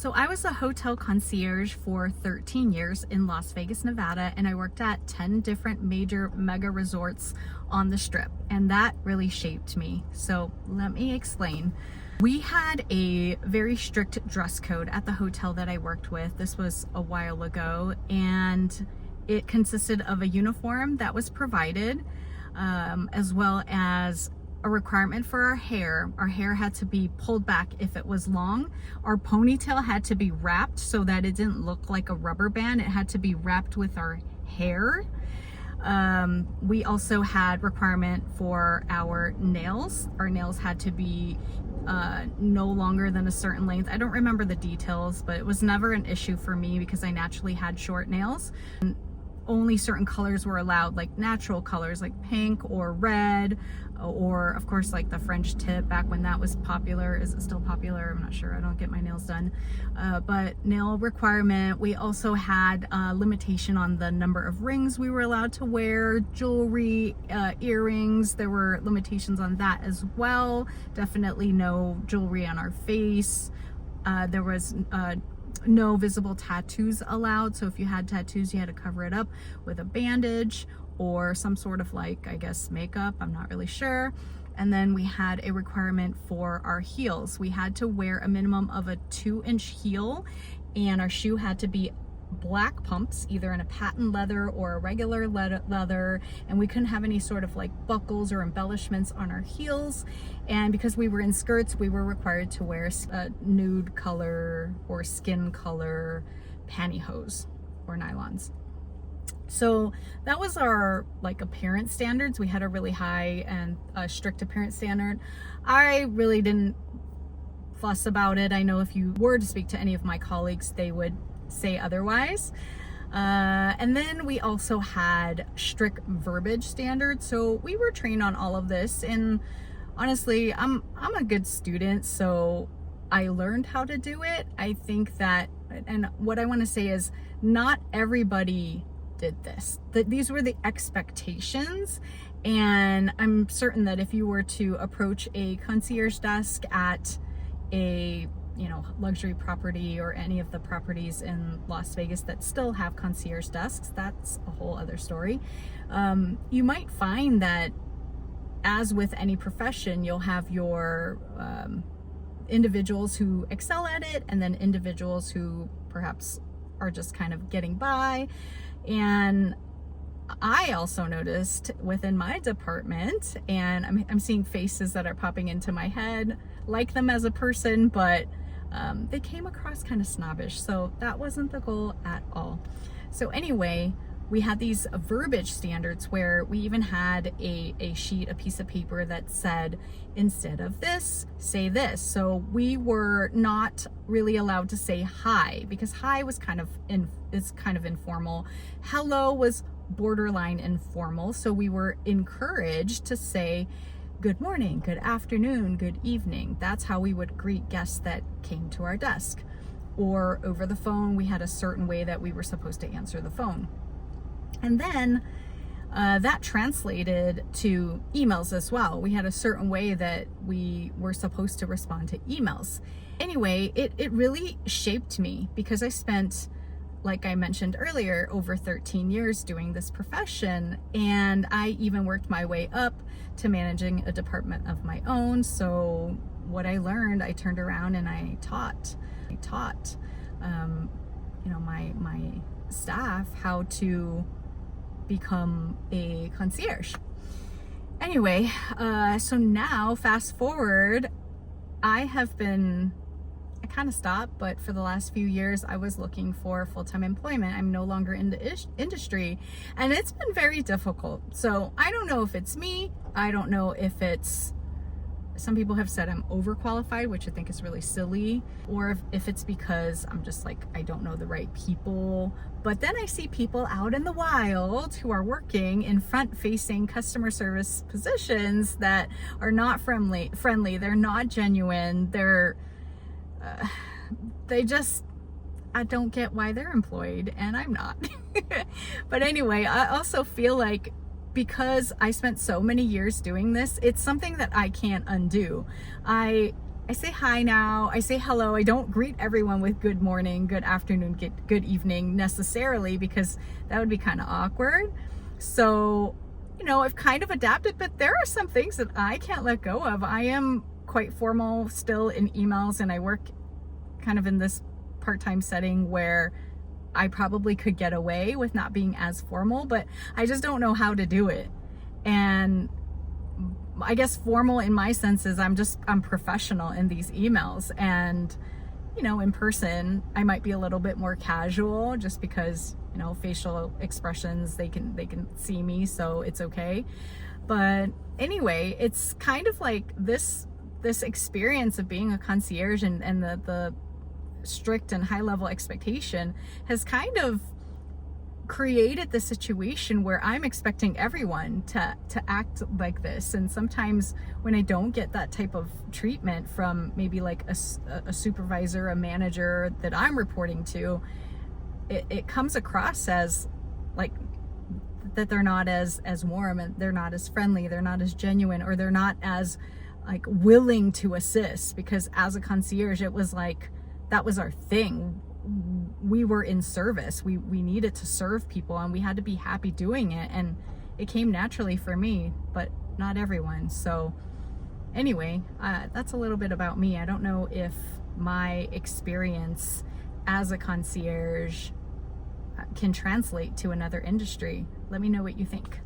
So I was a hotel concierge for 13 years in Las Vegas, Nevada, and I worked at 10 different major mega resorts on the Strip, and that really shaped me. So let me explain. We had a very strict dress code at the hotel that I worked with. This was a while ago, and it consisted of a uniform that was provided, as well as a requirement for our hair. Our hair had to be pulled back if it was long. Our ponytail had to be wrapped so that it didn't look like a rubber band. It had to be wrapped with our hair. We also had requirement for our nails. Our nails had to be no longer than a certain length. I don't remember the details, but it was never an issue for me because I naturally had short nails. And only certain colors were allowed, like natural colors like pink or red, or of course like the French tip back when that was popular. Is it still popular? I'm not sure. I don't get my nails done. But nail requirement. We also had a limitation on the number of rings we were allowed to wear, jewelry, earrings. There were limitations on that as well. Definitely no jewelry on our face. There was no visible tattoos allowed. So if you had tattoos, you had to cover it up with a bandage or some sort of, like, I guess, makeup. I'm not really sure. And then we had a requirement for our heels. We had to wear a minimum of a 2-inch heel, and our shoe had to be black pumps, either in a patent leather or a regular leather, and we couldn't have any sort of like buckles or embellishments on our heels. And because we were in skirts, we were required to wear a nude color or skin color pantyhose or nylons. So that was our like appearance standards. We had a really high and strict appearance standard. I really didn't fuss about it. I know if you were to speak to any of my colleagues, they would say otherwise. And then we also had strict verbiage standards. So we were trained on all of this, and honestly, I'm a good student, so I learned how to do it. I think that, and what I want to say is, not everybody did this. These were the expectations, and I'm certain that if you were to approach a concierge desk at a luxury property or any of the properties in Las Vegas that still have concierge desks, that's a whole other story. You might find that, as with any profession, you'll have your individuals who excel at it, and then individuals who perhaps are just kind of getting by. And I also noticed within my department, and I'm seeing faces that are popping into my head, like them as a person, but they came across kind of snobbish. So that wasn't the goal at all. So anyway, we had these verbiage standards where we even had a piece of paper that said, instead of this, say this. So we were not really allowed to say hi, because hi was kind of informal. Hello was borderline informal. So we were encouraged to say good morning, good afternoon, good evening. That's how we would greet guests that came to our desk. Or over the phone, we had a certain way that we were supposed to answer the phone. And then that translated to emails as well. We had a certain way that we were supposed to respond to emails. Anyway, it really shaped me, because I spent, like I mentioned earlier, over 13 years doing this profession, and I even worked my way up to managing a department of my own. So what I learned, I turned around and I taught my staff how to become a concierge. Anyway, so now fast forward, I kind of stopped, but for the last few years I was looking for full-time employment. I'm no longer in the industry, and it's been very difficult. So I don't know if it's me. I don't know if it's, some people have said I'm overqualified, which I think is really silly, or if it's because I'm just like, I don't know the right people. But then I see people out in the wild who are working in front-facing customer service positions that are not friendly. They're not genuine. I don't get why they're employed and I'm not. But anyway, I also feel like, because I spent so many years doing this, it's something that I can't undo. I I say hi now, I say hello. I don't greet everyone with good morning, good afternoon, good evening necessarily, because that would be kind of awkward. So, you know, I've kind of adapted, but there are some things that I can't let go of. I am quite formal still in emails, and I work kind of in this part-time setting where I probably could get away with not being as formal, but I just don't know how to do it. And I guess formal in my sense is I'm professional in these emails, and you know, in person I might be a little bit more casual just because, you know, facial expressions, they can see me, so it's okay. But anyway, it's kind of like this experience of being a concierge, and the strict and high level expectation has kind of created the situation where I'm expecting everyone to act like this. And sometimes when I don't get that type of treatment from maybe like a supervisor, a manager that I'm reporting to, it comes across as like that they're not as warm, and they're not as friendly, they're not as genuine, or they're not as like willing to assist. Because as a concierge, it was like that was our thing. We were in service. We needed to serve people, and we had to be happy doing it, and it came naturally for me, but not everyone. So anyway, that's a little bit about me. I don't know if my experience as a concierge can translate to another industry. Let me know what you think.